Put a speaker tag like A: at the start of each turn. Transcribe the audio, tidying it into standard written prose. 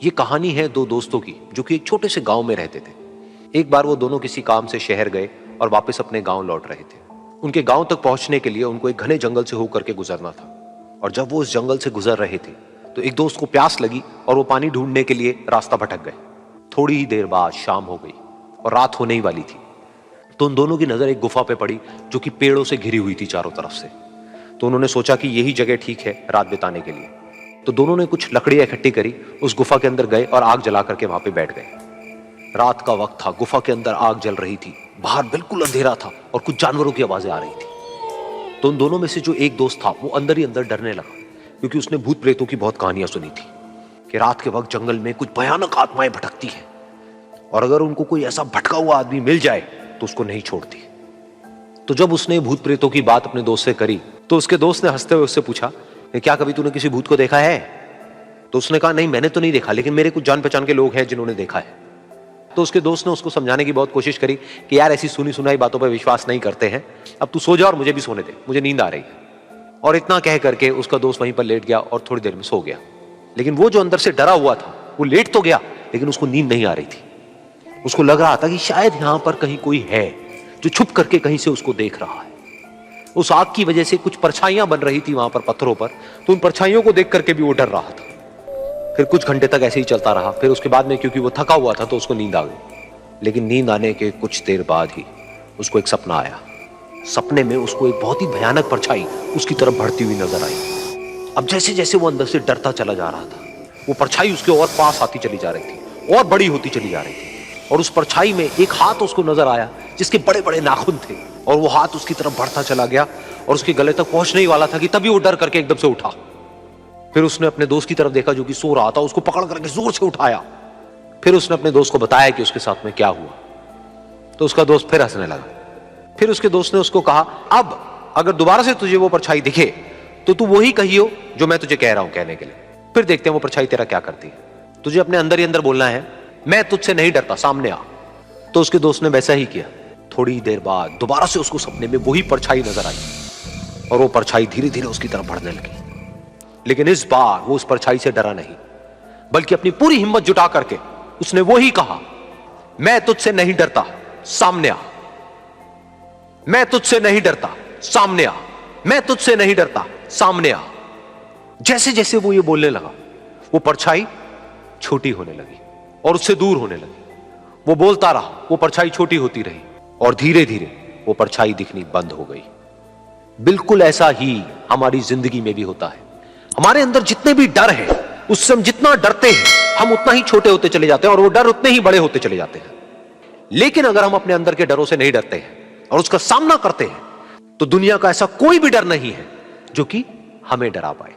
A: ये कहानी है दो दोस्तों की जो कि एक छोटे से गांव में रहते थे। एक बार वो दोनों किसी काम से शहर गए और वापस अपने गांव लौट रहे थे। उनके गांव तक पहुंचने के लिए उनको एक घने जंगल से होकर के गुजरना था। और जब वो उस जंगल से गुजर रहे थे तो एक दोस्त को प्यास लगी और वो पानी ढूंढने के लिए रास्ता भटक गए। थोड़ी ही देर बाद शाम हो गई और रात होने ही वाली थी। तो उन दोनों की नजर एक गुफा पे पड़ी जो कि पेड़ों से घिरी हुई थी चारों तरफ से। तो उन्होंने सोचा कि यही जगह ठीक है रात बिताने के लिए। तो दोनों ने कुछ लकड़ियां इकट्ठी करी, उस गुफा के अंदर गए और आग जला करके वहां पे बैठ गए। रात का वक्त था, गुफा के अंदर आग जल रही थी, बाहर बिल्कुल अंधेरा था और कुछ जानवरों की आवाजें आ रही थी। तो उन दोनों में से जो एक दोस्त था वो अंदर ही अंदर डरने लगा, क्योंकि उसने भूत प्रेतों की बहुत कहानियां सुनी थी कि रात के वक्त जंगल में कुछ भयानक आत्माएं भटकती हैं और अगर उनको कोई ऐसा भटका हुआ आदमी मिल जाए तो उसको नहीं छोड़ती। तो जब उसने भूत प्रेतों की बात अपने दोस्त से करी तो उसके दोस्त ने हंसते हुए उससे पूछा, क्या कभी तूने किसी भूत को देखा है? तो उसने कहा, नहीं मैंने तो नहीं देखा, लेकिन मेरे कुछ जान पहचान के लोग हैं जिन्होंने देखा है। तो उसके दोस्त ने उसको समझाने की बहुत कोशिश करी कि यार ऐसी सुनी सुनाई बातों पर विश्वास नहीं करते हैं, अब तू सो जा और मुझे भी सोने दे, मुझे नींद आ रही है। और इतना कह करके उसका दोस्त वहीं पर लेट गया और थोड़ी देर में सो गया। लेकिन वो जो अंदर से डरा हुआ था वो लेट तो गया, लेकिन उसको नींद नहीं आ रही थी। उसको लग रहा था कि शायद यहां पर कहीं कोई है जो छुप करके कहीं से उसको देख रहा है। उस आग की वजह से कुछ परछाइयां बन रही थी वहां पर पत्थरों पर, तो उन परछाइयों को देख करके भी वो डर रहा था। फिर कुछ घंटे तक ऐसे ही चलता रहा। फिर उसके बाद में क्योंकि वो थका हुआ था तो उसको नींद आ गई। लेकिन नींद आने के कुछ देर बाद ही उसको एक सपना आया। सपने में उसको एक बहुत ही भयानक परछाई उसकी तरफ बढ़ती हुई नजर आई। अब जैसे जैसे वो अंदर से डरता चला जा रहा था, वो परछाई उसके और पास आती चली जा रही थी और बड़ी होती चली जा रही थी। और उस परछाई में एक हाथ उसको नजर आया जिसके बड़े बड़े नाखून थे, और वो हाथ उसकी तरफ बढ़ता चला गया और उसके गले तक पहुंचने ही वाला था कि तभी वो डर करके एकदम से उठा। फिर उसने अपने दोस्त की तरफ देखा जो कि सो रहा था, उसको पकड़ करके जोर से उठाया। फिर उसने अपने दोस्त को बताया कि उसके साथ में क्या हुआ। तो उसका दोस्त फिर हंसने लगा। फिर उसके दोस्त ने उसको कहा, अब अगर दोबारा से तुझे वो परछाई दिखे तो तू वही कहियो जो मैं तुझे कह रहा हूं कहने के लिए, फिर देखते हैं वो परछाई तेरा क्या करती है। तुझे अपने अंदर ही अंदर बोलना है, मैं तुझसे नहीं डरता, सामने आ। तो उसके दोस्त ने वैसा ही किया। थोड़ी देर बाद दोबारा से उसको सपने में वही परछाई नजर आई और वो परछाई धीरे धीरे उसकी तरफ बढ़ने लगी। लेकिन इस बार वो उस परछाई से डरा नहीं, बल्कि अपनी पूरी हिम्मत जुटा करके उसने वही कहा, मैं तुझसे नहीं डरता, सामने आ। मैं तुझसे नहीं डरता, सामने आ। मैं तुझसे नहीं डरता, सामने आ। जैसे जैसे वो ये बोलने लगा वो परछाई छोटी होने लगी और उससे दूर होने लगी। वो बोलता रहा, वो परछाई छोटी होती रही और धीरे धीरे वो परछाई दिखनी बंद हो गई। बिल्कुल ऐसा ही हमारी जिंदगी में भी होता है। हमारे अंदर जितने भी डर है, उससे हम जितना डरते हैं हम उतना ही छोटे होते चले जाते हैं और वो डर उतने ही बड़े होते चले जाते हैं। लेकिन अगर हम अपने अंदर के डरों से नहीं डरते हैं और उसका सामना करते हैं तो दुनिया का ऐसा कोई भी डर नहीं है जो कि हमें डरा पाए।